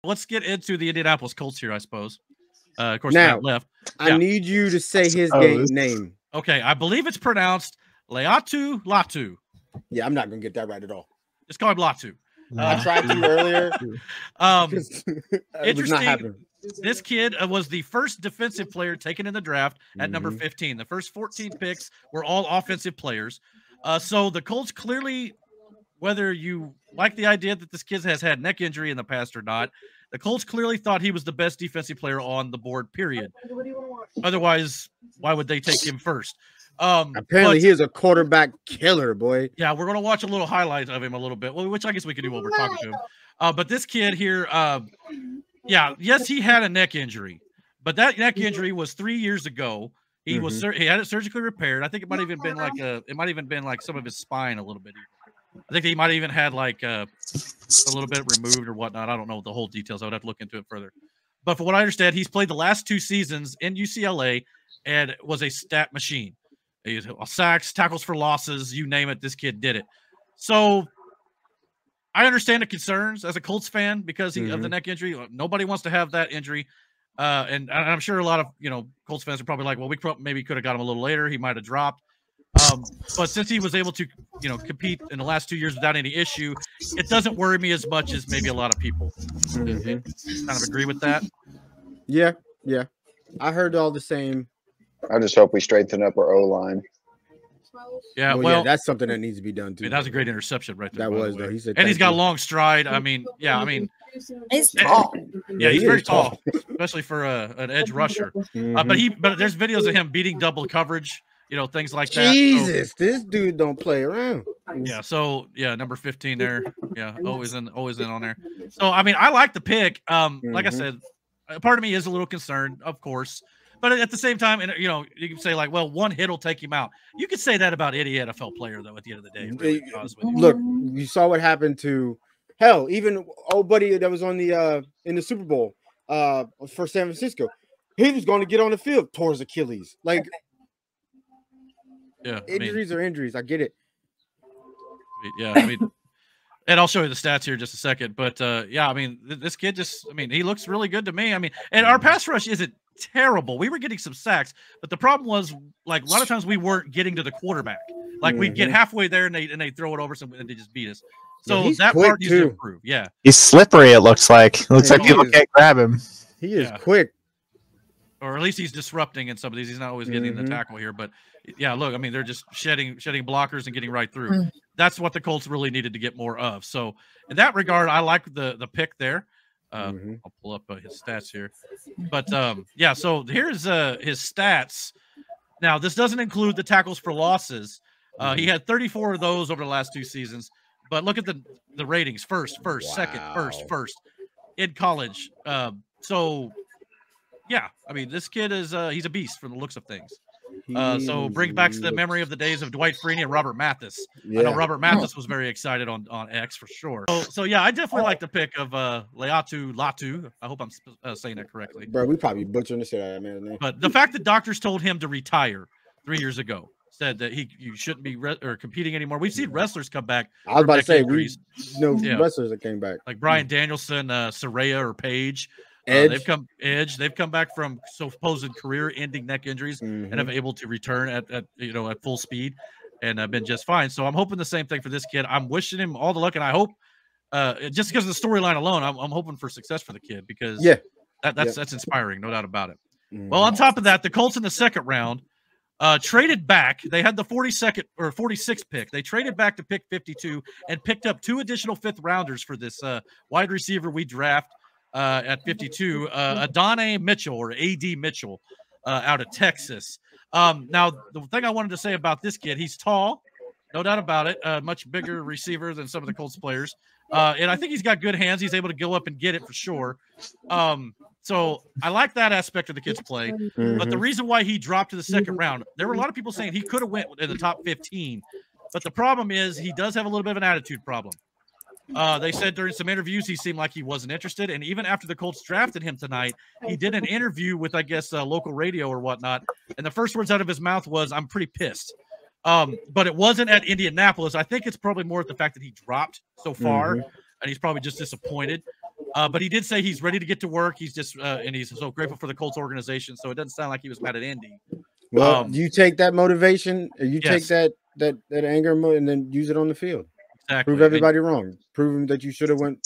let's get into the Indianapolis Colts here, I suppose. Of course, now Matt left. I need you to say his game name. Okay, I believe it's pronounced Laiatu Latu. Yeah, I'm not gonna get that right at all. Just call him Latu. I tried to earlier. Interesting. This kid was the first defensive player taken in the draft at number 15. The first 14 picks were all offensive players. So the Colts clearly, whether you like the idea that this kid has had neck injury in the past or not, the Colts clearly thought he was the best defensive player on the board, period. Otherwise, why would they take him first? Apparently, he is a quarterback killer, boy. Yeah, we're going to watch a little highlight of him a little bit, which I guess we could do while we're talking to him. But this kid here, yes, he had a neck injury, but that neck injury was 3 years ago. He was he had it surgically repaired. I think it might have even been like some of his spine a little bit. I think he might have even had like a little bit removed or whatnot. I don't know the whole details. I would have to look into it further. But from what I understand, he's played the last 2 seasons in UCLA and was a stat machine. He's sacks, tackles for losses, you name it. This kid did it. So I understand the concerns as a Colts fan because of the neck injury. Nobody wants to have that injury. And I'm sure a lot of, Colts fans are probably like, well, we maybe could have got him a little later. He might have dropped. But since he was able to, compete in the last 2 years without any issue, it doesn't worry me as much as maybe a lot of people. Kind of agree with that. Yeah. I heard all the same. I just hope we strengthen up our O-line. Yeah, well, that's something that needs to be done too. I mean, that was a great interception right there. That was though. He said, and he's got a long stride. I mean, he's tall. Yeah, he's very tall, especially for an edge rusher. But there's videos of him beating double coverage. Things like that. Jesus, this dude don't play around. Yeah, so number 15 there. Yeah, always in on there. So I mean, I like the pick. Like I said, part of me is a little concerned, of course. But at the same time, and you can say like, well, one hit will take him out. You could say that about any NFL player, though. At the end of the day, really, look, you saw what happened to even old buddy that was on the in the Super Bowl for San Francisco. He was going to get on the field, tore his Achilles. Like, injuries are injuries. I get it. Yeah, I mean, and I'll show you the stats here in just a second. But I mean, this kid he looks really good to me. I mean, and our pass rush isn't terrible. We were getting some sacks, but the problem was like a lot of times we weren't getting to the quarterback. Like we'd get halfway there and they throw it over and they just beat us. So that part needs to improve. Yeah, he's slippery. It looks like people can't grab him. He is quick, or at least he's disrupting in some of these. He's not always getting the tackle here, but yeah, look, I mean, they're just shedding blockers and getting right through. That's what the Colts really needed to get more of. So in that regard, I like the pick there. I'll pull up his stats here, but so here's his stats. Now this doesn't include the tackles for losses. He had 34 of those over the last 2 seasons, but look at the ratings: first, second, first in college. So yeah, I mean, this kid is he's a beast from the looks of things. So bring back the memory of the days of Dwight Freeney and Robert Mathis. I know Robert Mathis was very excited on X for sure. So yeah, I definitely like the pick of Laiatu Latu. I hope I'm saying that correctly. Bro, we probably butchering the shit out of that man's name. But the fact that doctors told him to retire 3 years ago, said that you shouldn't be competing anymore. We've seen wrestlers come back. I was about to say wrestlers that came back, like Bryan Danielson, Saraya or Page. They've come back from supposed career-ending neck injuries and have been able to return at full speed and have been just fine. So I'm hoping the same thing for this kid. I'm wishing him all the luck, and I hope just because of the storyline alone, I'm hoping for success for the kid because that's inspiring, no doubt about it. Well, on top of that, the Colts in the second round traded back. They had the 42nd or 46th pick. They traded back to pick 52 and picked up 2 additional 5th rounders for this wide receiver we draft. At 52, Adonai Mitchell or A.D. Mitchell out of Texas. Now, the thing I wanted to say about this kid, he's tall, no doubt about it, much bigger receiver than some of the Colts players. And I think he's got good hands. He's able to go up and get it for sure. So I like that aspect of the kid's play. But the reason why he dropped to the second round, there were a lot of people saying he could have went in the top 15. But the problem is he does have a little bit of an attitude problem. They said during some interviews he seemed like he wasn't interested, and even after the Colts drafted him tonight, he did an interview with, I guess, local radio or whatnot, and the first words out of his mouth was, "I'm pretty pissed." But it wasn't at Indianapolis. I think it's probably more at the fact that he dropped so far, and he's probably just disappointed. But he did say he's ready to get to work. He's just and he's so grateful for the Colts organization. So it doesn't sound like he was mad at Indy. Well, do you take that motivation, or you take that anger and then use it on the field? Exactly. Prove everybody wrong. Prove them that you should have went.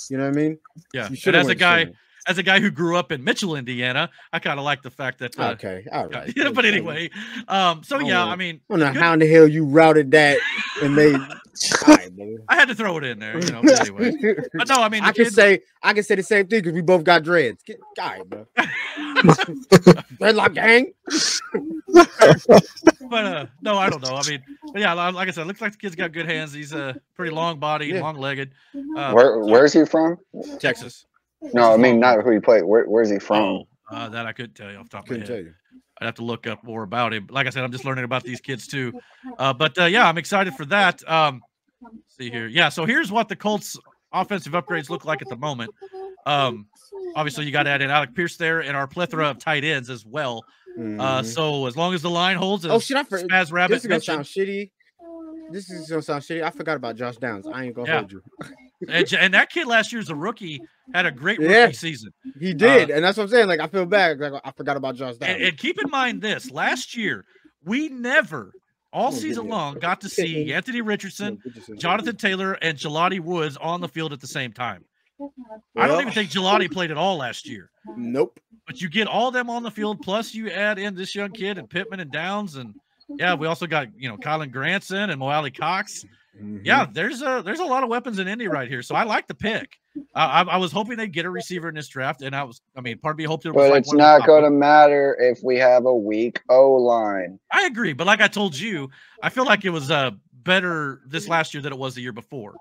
You know what I mean? Yeah. And as a guy who grew up in Mitchell, Indiana, I kind of like the fact that. Okay. All right. Yeah, but anyway, so yeah, I mean, I don't know how in the hell you routed that and made. Right, I had to throw it in there, you know. But anyway, but no, I mean, I can say the same thing because we both got dreads. All right, bro. Dreadlock gang. But no, I don't know. I mean, but yeah, like I said, it looks like the kid's got good hands. He's pretty long-bodied, long-legged. Where's he from? Texas. No, I mean not who he played. Where's he from? Oh, that I couldn't tell you off the top of my head. I'd have to look up more about him. Like I said, I'm just learning about these kids too. But yeah, I'm excited for that. Let's see here. Yeah, so here's what the Colts offensive upgrades look like at the moment. Obviously, you got to add in Alec Pierce there and our plethora of tight ends as well. So as long as the line holds, Spaz Rabbit. This is gonna sound shitty. This is gonna sound shitty. I forgot about Josh Downs. I ain't gonna hold you. And that kid last year as a rookie had a great rookie season. He did, and that's what I'm saying. Like I feel bad. Like I forgot about Josh Downs. And keep in mind this: last year we never, all season long, got to see Anthony Richardson, Jonathan Taylor, and Jelani Woods on the field at the same time. I don't even think Jelani played at all last year. Nope. But you get all them on the field, plus you add in this young kid and Pittman and Downs, and yeah, we also got Colin Granson and Mo Alley Cox. Yeah, there's a lot of weapons in Indy right here, so I like the pick. I was hoping they'd get a receiver in this draft, and part of me hoped it was. But it's not going to matter if we have a weak O-line. I agree, but like I told you, I feel like it was better this last year than it was the year before.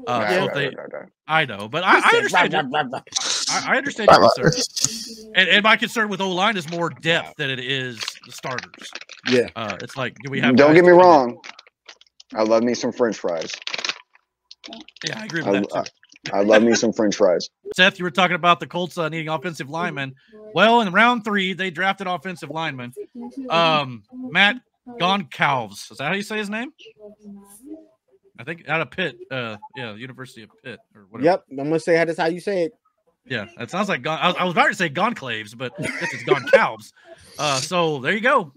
I know, but I understand. I understand your concern, and my concern with O-line is more depth than it is the starters. Yeah, it's like, do we have? Don't get me wrong. I love me some French fries. Yeah, I agree with that too. I love me some French fries. Seth, you were talking about the Colts needing offensive linemen. Well, in round 3, they drafted offensive lineman. Matt Goncalves. Is that how you say his name? I think out of Pitt. University of Pitt or whatever. Yep, I'm gonna say that's how you say it. Yeah, it sounds like I was about to say Gonclaves, but this is Goncalves. So there you go.